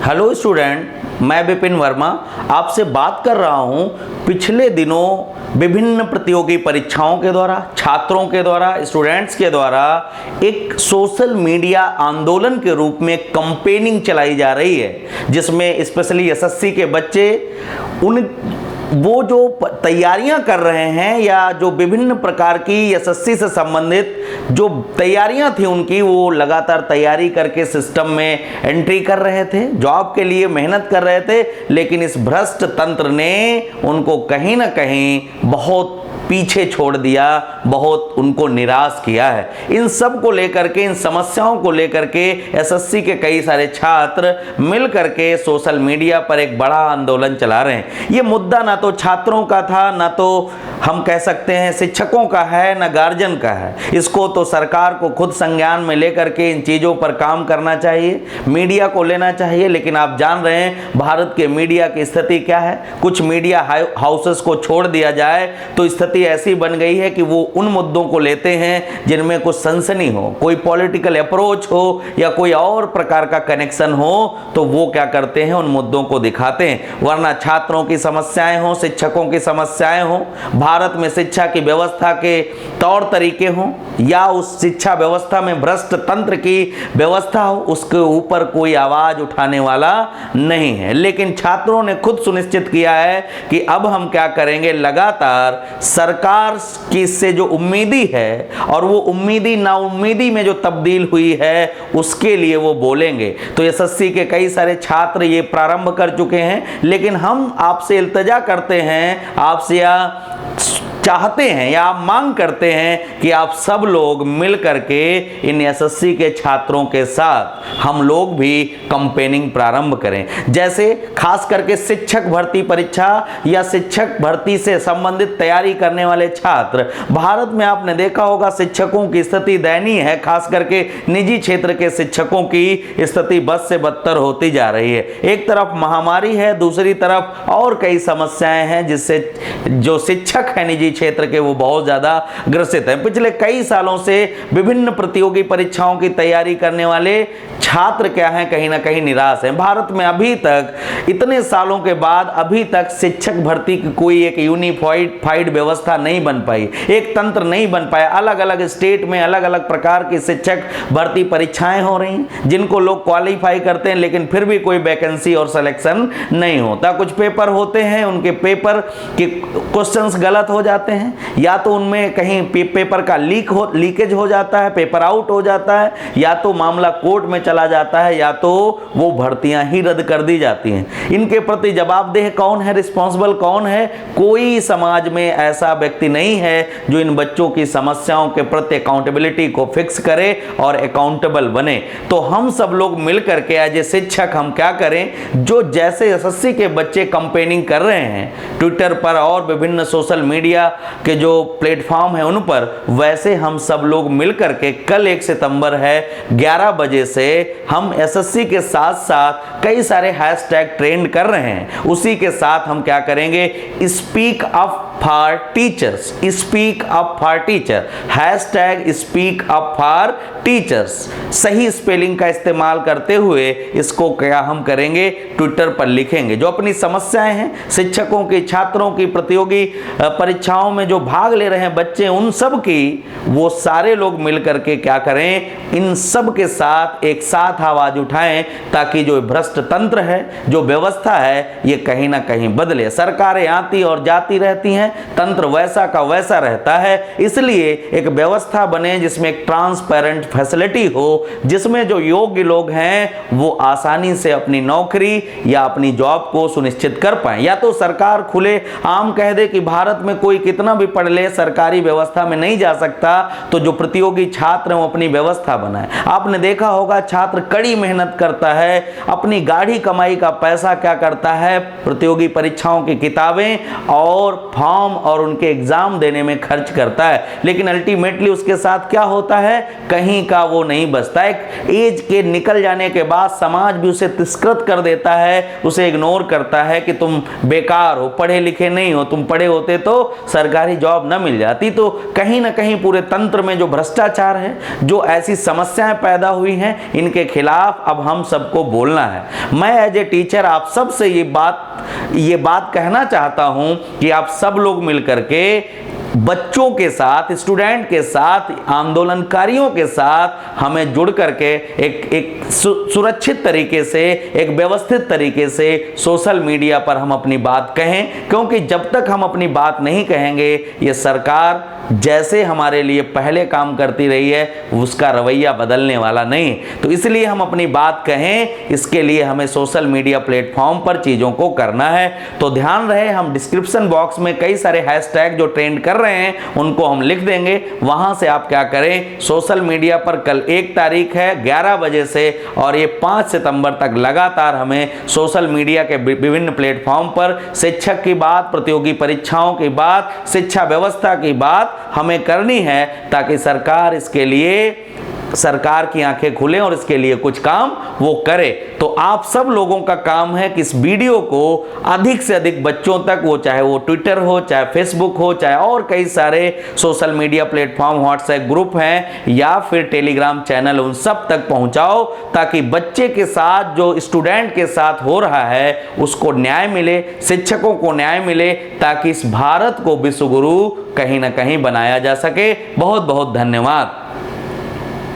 Hello student, मैं विपिन वर्मा आपसे बात कर रहा हूं। पिछले दिनों विभिन्न प्रतियोगी परीक्षाओं के द्वारा, छात्रों के द्वारा, स्टूडेंट्स के द्वारा एक सोशल मीडिया आंदोलन के रूप में कैंपेनिंग चलाई जा रही है, जिसमें स्पेशली एसएससी के बच्चे वो जो तैयारियां कर रहे हैं या जो विभिन्न प्रकार की एसएससी से संबंधित जो तैयारियां थी उनकी, वो लगातार तैयारी करके सिस्टम में एंट्री कर रहे थे, जॉब के लिए मेहनत कर रहे थे। लेकिन इस भ्रष्ट तंत्र ने उनको कहीं ना कहीं बहुत पीछे छोड़ दिया, बहुत उनको निराश किया है। इन सब को लेकर के, इन समस्याओं को लेकर के एसएससी के कई सारे छात्र मिल करके सोशल मीडिया पर एक बड़ा आंदोलन चला रहे हैं। ये मुद्दा ना तो छात्रों का था, ना तो हम कह सकते हैं शिक्षकों का है, ना गार्जियन का है। इसको तो सरकार को खुद संज्ञान में लेकर के इन चीज़ों पर काम करना चाहिए, मीडिया को लेना चाहिए। लेकिन आप जान रहे हैं भारत के मीडिया की स्थिति क्या है। कुछ मीडिया हाउसेस को छोड़ दिया जाए तो स्थिति ऐसी बन गई है कि वो उन मुद्दों को लेते हैं जिनमें कुछ सनसनी हो, कोई पॉलिटिकल अप्रोच हो या कोई और प्रकार का कनेक्शन हो, तो वो क्या करते हैं, उन मुद्दों को दिखाते हैं। वरना छात्रों की समस्याएं हो, शिक्षकों की समस्याएं हो, भारत में शिक्षा की व्यवस्था के तौर तरीके हों या उस शिक्षा व्यवस्था में भ्रष्ट तंत्र की व्यवस्था हो, उसके ऊपर कोई आवाज उठाने वाला नहीं है। लेकिन छात्रों ने खुद सुनिश्चित किया है कि अब हम क्या करेंगे, लगातार सरकार की इससे जो उम्मीदी है और वो उम्मीदी नाउम्मीदी में जो तब्दील हुई है, उसके लिए वो बोलेंगे। तो एसएससी के कई सारे छात्र ये प्रारंभ कर चुके हैं। लेकिन हम आपसे इल्तजा करते हैं, आपसे या चाहते हैं या आप मांग करते हैं कि आप सब लोग मिल करके इन एसएससी के छात्रों के साथ हम लोग भी कैंपेनिंग प्रारंभ करें। जैसे खास करके शिक्षक भर्ती परीक्षा या शिक्षक भर्ती से संबंधित तैयारी करने वाले छात्र, भारत में आपने देखा होगा शिक्षकों की स्थिति दयनीय है। खास करके निजी क्षेत्र के शिक्षकों की स्थिति बद से बदतर होती जा रही है। एक तरफ महामारी है, दूसरी तरफ और कई समस्याएं हैं जिससे जो शिक्षक है निजी क्षेत्र के, वो बहुत ज्यादा ग्रसित हैं। पिछले कई सालों से विभिन्न प्रतियोगी परीक्षाओं की तैयारी करने वाले छात्र क्या हैं, कहीं ना कहीं निराश हैं। भारत में अभी तक इतने सालों के बाद अभी तक शिक्षक भर्ती की कोई एक यूनिफाइड व्यवस्था नहीं बन पाई, एक तंत्र नहीं बन पाया। अलग अलग स्टेट में अलग अलग प्रकार की शिक्षक भर्ती परीक्षाएं हो रही हैं, जिनको लोग क्वालिफाई करते हैं, लेकिन फिर भी कोई वैकेंसी और सिलेक्शन नहीं होता। कुछ पेपर होते हैं, उनके पेपर के क्वेश्चंस गलत हो जाते हैं, या तो उनमें कहीं पेपर का लीकेज हो जाता है, पेपर आउट हो जाता है, या तो मामला कोर्ट में चला जाता है, या तो वो भर्तियां ही रद्द कर दी जाती हैं। इनके प्रति जवाबदेह कौन है, रिस्पॉन्सिबल कौन है? कोई समाज में ऐसा व्यक्ति नहीं है जो इन बच्चों की समस्याओं के प्रति अकाउंटेबिलिटी को फिक्स करे और अकाउंटेबल बने। तो हम सब लोग मिलकर के एज ए शिक्षक हम क्या करें, जो जैसे एसएससी के बच्चे कैंपेनिंग कर रहे हैं ट्विटर पर और विभिन्न सोशल मीडिया के जो प्लेटफॉर्म है उन पर, वैसे हम सब लोग मिलकर के कल 1 सितंबर है 11 बजे से हम एसएससी के साथ साथ कई सारे हैशटैग ट्रेंड कर रहे हैं। उसी के साथ हम क्या करेंगे, speak up for teachers, speak up for teacher, hashtag speak up for teachers, सही स्पेलिंग का इस्तेमाल करते हुए इसको क्या हम करेंगे, ट्विटर पर लिखेंगे। जो अपनी समस्याएं हैं, शिक्षकों की, छात्रों की, प्रतियोगी परीक्षाओं में जो भाग ले रहे हैं बच्चे, उन सब की वो सारे लोग मिलकर के क्या करें, इन सब के साथ एक साथ आवाज उठाएं, ताकि जो भ्रष्ट तंत्र है, जो व्यवस्था है, ये कहीं ना कहीं बदले। सरकारें आती और जाती रहती हैं, तंत्र वैसा का वैसा रहता है। इसलिए एक व्यवस्था बने जिसमें एक ट्रांसपेरेंट फैसिलिटी हो, जिसमें जो योग्य लोग हैं वो आसानी से अपनी नौकरी या अपनी जॉब को सुनिश्चित कर पाए। या तो सरकार खुले आम कह दे कि भारत में कोई कितना भी पढ़ ले सरकारी व्यवस्था में नहीं जा सकता, तो जो प्रतियोगी छात्र हैं वो अपनी व्यवस्था बनाए। आपने देखा होगा छात्र कड़ी मेहनत करता है, अपनी गाढ़ी कमाई का पैसा क्या करता है, प्रतियोगी परीक्षाओं की किताबें और फॉर्म फॉर्म और उनके एग्जाम देने में खर्च करता है, लेकिन अल्टीमेटली उसके साथ क्या होता है, कहीं का वो नहीं बचता। एक एज के निकल जाने के बाद समाज भी उसे तिरस्कृत कर देता है, उसे इग्नोर करता है कि तुम बेकार हो, पढ़े लिखे नहीं हो, तुम पढ़े होते तो सरकारी जॉब न मिल जाती। तो कहीं ना कहीं पूरे तंत्र में जो भ्रष्टाचार है, जो ऐसी समस्याएं पैदा हुई हैं, इनके खिलाफ अब हम सबको बोलना है। मैं एज ए टीचर आप सब से ये बात कहना चाहता हूं कि आप सब लोग मिलकर के बच्चों के साथ, स्टूडेंट के साथ, आंदोलनकारियों के साथ हमें जुड़ करके एक सुरक्षित तरीके से, एक व्यवस्थित तरीके से सोशल मीडिया पर हम अपनी बात कहें, क्योंकि जब तक हम अपनी बात नहीं कहेंगे, ये सरकार जैसे हमारे लिए पहले काम करती रही है उसका रवैया बदलने वाला नहीं। तो इसलिए हम अपनी बात कहें, इसके लिए हमें सोशल मीडिया प्लेटफॉर्म पर चीज़ों को करना है। तो ध्यान रहे, हम डिस्क्रिप्शन बॉक्स में कई सारे हैशटैग जो ट्रेंड कर रहे हैं उनको हम लिख देंगे। वहां से आप क्या करें, सोशल मीडिया पर कल 1 तारीख है 11 बजे से और ये 5 सितंबर तक लगातार हमें सोशल मीडिया के विभिन्न प्लेटफॉर्म पर शिक्षक की बात, प्रतियोगी परीक्षाओं की बात, शिक्षा व्यवस्था की बात हमें करनी है, ताकि सरकार इसके लिए, सरकार की आंखें खुले और इसके लिए कुछ काम वो करे। तो आप सब लोगों का काम है कि इस वीडियो को अधिक से अधिक बच्चों तक, वो चाहे वो ट्विटर हो, चाहे फेसबुक हो, चाहे और कई सारे social media platform, WhatsApp group हैं या फिर टेलीग्राम चैनल, उन सब तक पहुंचाओ, ताकि बच्चे के साथ, जो स्टूडेंट के साथ हो रहा है, उसको न्याय मिले, शिक्षकों को न्याय मिले, ताकि इस भारत को विश्व गुरु कहीं ना कहीं बनाया जा सके। बहुत बहुत धन्यवाद।